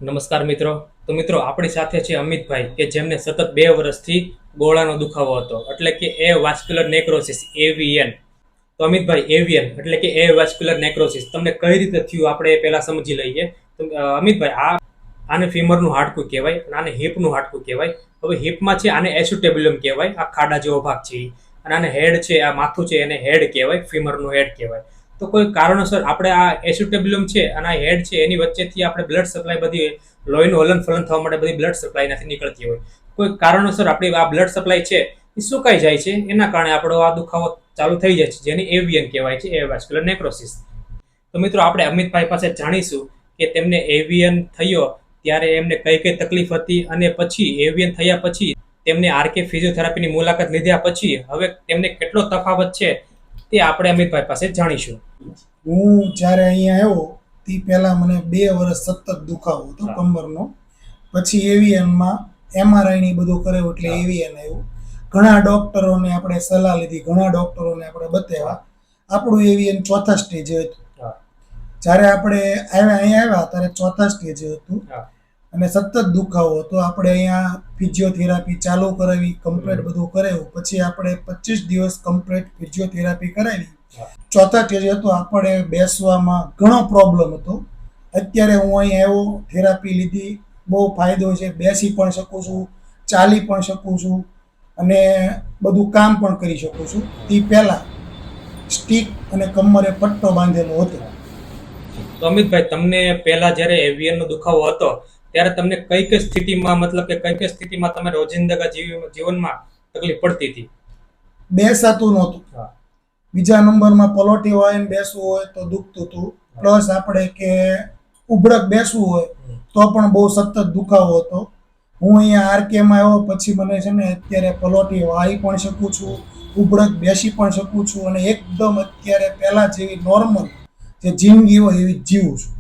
નમસ્કાર મિત્રો. તો મિત્રો આપણી સાથે છે અમિતભાઈ કે જેમને સતત 2 વર્ષથી ગોળાનો દુખાવો હતો, એટલે કે એ વાસ્ક્યુલર નેક્રોસિસ એવીએન. તો અમિતભાઈ, એવીએન એટલે કે એ વાસ્ક્યુલર નેક્રોસિસ તમને કઈ રીતે થયું આપણે પહેલા સમજી લઈએ. તો અમિતભાઈ, આને ફીમરનું હાડકું કહેવાય અને આને હિપનું હાડકું કહેવાય. હવે હિપમાં છે આને એસ્યુટેબ્યુલમ કહેવાય, આ ખાડા જેવો ભાગ છે અને આને હેડ છે, આ માથું છે એને હેડ કહેવાય, ફીમરનું હેડ કહેવાય. તો કોઈ કારણોસર આપણે આ એસ્યુટેબ્યુલમ છે અને આ હેડ છે એની વચ્ચેથી આપણે બ્લડ સપ્લાય બધી લોહીનું હલન ફલન થવા માટે બધી બ્લડ સપ્લાય નથી નીકળતી હોય. કોઈ કારણોસર આપણી આ બ્લડ સપ્લાય છે એ સુકાઈ જાય છે, એના કારણે આપણો આ દુખાવો ચાલુ થઈ જાય છે, જેની એવિયન કહેવાય છે, એ વાસ્ક્યુલર નેક્રોસિસ. તો મિત્રો આપણે અમિતભાઈ પાસે જાણીશું કે તેમને એવિયન થયો ત્યારે એમને કઈ કઈ તકલીફ હતી અને પછી એવિયન થયા પછી તેમને આરકે ફિઝિયોથેરાપીની મુલાકાત લીધા પછી હવે તેમને કેટલો તફાવત છે તે આપણે અમિતભાઈ પાસે જાણીશું. હું જ્યારે અહીંયા આવ્યો તે પહેલાં મને 2 વર્ષ સતત દુખાવો હતો કમરનો. પછી એવીએનમાં એમઆરઆઈની બધું કરાવ્યું એટલે એવીએન આવ્યું. ઘણા ડૉક્ટરોને આપણે સલાહ લીધી, ઘણા ડૉક્ટરોને આપણે બતાવ્યા. આપણું એવીએન 4થા સ્ટેજે હતું. જ્યારે આપણે અહીંયા આવ્યા ત્યારે 4થા સ્ટેજે હતું અને સતત દુખાવો હતો. આપણે અહીંયા ફિઝિયોથેરાપી ચાલુ કરાવી, કમ્પ્લીટ બધું કરાવ્યું. પછી આપણે 25 દિવસ કમ્પ્લીટ ફિઝિયોથેરાપી કરાવી. 4થા સ્ટેજ હતો. આપણે બેસવામાં ઘણો પ્રોબ્લેમ હતો. અત્યારે હું અહીં આવ્યો, થેરાપી લીધી, બહુ ફાયદો છે. બેસી પણ શકું છું, ચાલી પણ શકું છું અને બધું કામ પણ કરી શકું છું. તે પહેલાં સ્ટીક અને કમરે પટ્ટો બાંધેલો હતો. તો અમિતભાઈ, તમને પહેલા જ્યારે એવિયનનો દુખાવો હતો ત્યારે તમને કઈ કઈ સ્થિતિમાં, મતલબ કે કઈ કઈ સ્થિતિમાં તમે રોજિંદા જીવનમાં તકલીફ પડતી હતી? બેસાતું નહોતું. બીજા નંબરમાં પલોઠી વાળીને બેસવું હોય તો દુખતું હતું. પ્લસ આપણે કે ઉભડક બેસવું હોય તો પણ બહુ સતત દુખાવો હતો. હું અહીંયા આરકેમાં આવ્યો પછી મને છે ને અત્યારે પલોઠી વાળી પણ શકું છું, ઉભડક બેસી પણ શકું છું અને એકદમ અત્યારે પહેલાં જેવી નોર્મલ જે જિંદગી હોય એવી જીવું છું.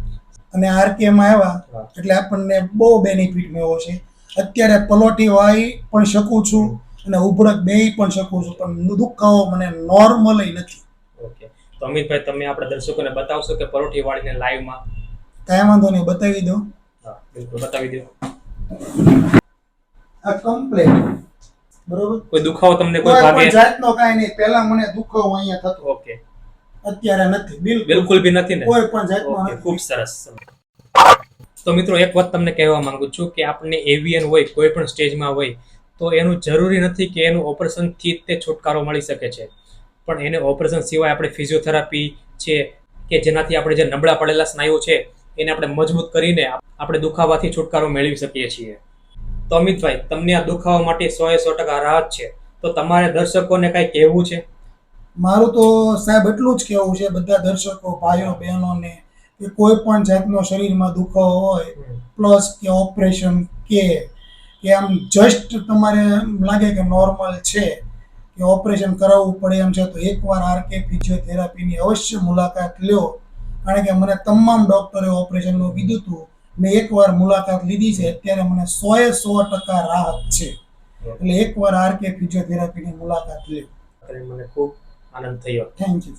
અને આરકેમાં આવ્યા એટલે આપણને બહુ બેનિફિટ મળ્યો છે. અત્યારે પલોઠી વાળી પણ શકું છું અને ઉભડક બેહી પણ શકું છું, પણ દુખાવો મને નોર્મલી નથી. ઓકે. તો અમિતભાઈ, તમે આપણા દર્શકોને બતાવશો કે પરોઠી વાળીને લાઈવમાં? કાંઈ વાંધો નહીં, બતાવી દો. હા, બિલકુલ બતાવી દો. આ કમ્પ્લીટ બરોબર. કોઈ દુખાવો તમને કોઈ ભાગે જાતનો કાંઈ નહીં. પહેલા મને દુખાવો અહીંયા થતો, ઓકે. અત્યારે નથી, બિલકુલ બી નથી ને? કોઈ પણ જાતનો નથી. ખૂબ સરસ. તો મિત્રો એક વાત તમને કહેવા માંગુ છું કે આપણને એવિયન હોય કોઈ પણ સ્ટેજમાં હોય તો એનું જરૂરી નથી કે એનું ઓપરેશનથી તે છુટકારો મળી શકે છે, પણ એને ઓપરેશન સિવાય આપણે ફિઝિયોથેરાપી છે કે જેનાથી આપણે જે નબળા પડેલા સ્નાયુઓ છે એને આપણે મજબૂત કરીને આપણે દુખાવાથી છુટકારો મેળવી શકીએ છીએ. તો અમિતભાઈ, તમને આ દુખાવા માટે 100% રાહત છે, તો તમારે દર્શકોને કાંઈ કહેવું છે? મારું તો સાહેબ એટલું જ કહેવું છે બધા દર્શકો ભાઈઓ બહેનોને કે કોઈ પણ જાતનો શરીરમાં દુખાવો હોય, પ્લસ કે ઓપરેશન કે આમ જસ્ટ તમારે લાગે કે નોર્મલ છે કે ઓપરેશન કરાવવું પડે એમ છે, તો એકવાર આરકે ફિઝિયોથેરાપીની અવશ્ય મુલાકાત લ્યો. કારણ કે મને તમામ ડૉક્ટરે ઓપરેશનનું કીધું હતું. મેં એકવાર મુલાકાત લીધી છે, અત્યારે મને 100% રાહત છે. એટલે એકવાર આરકે ફિઝિયોથેરાપીની મુલાકાત લ્યો. મને ખૂબ આનંદ થયો. Thank you.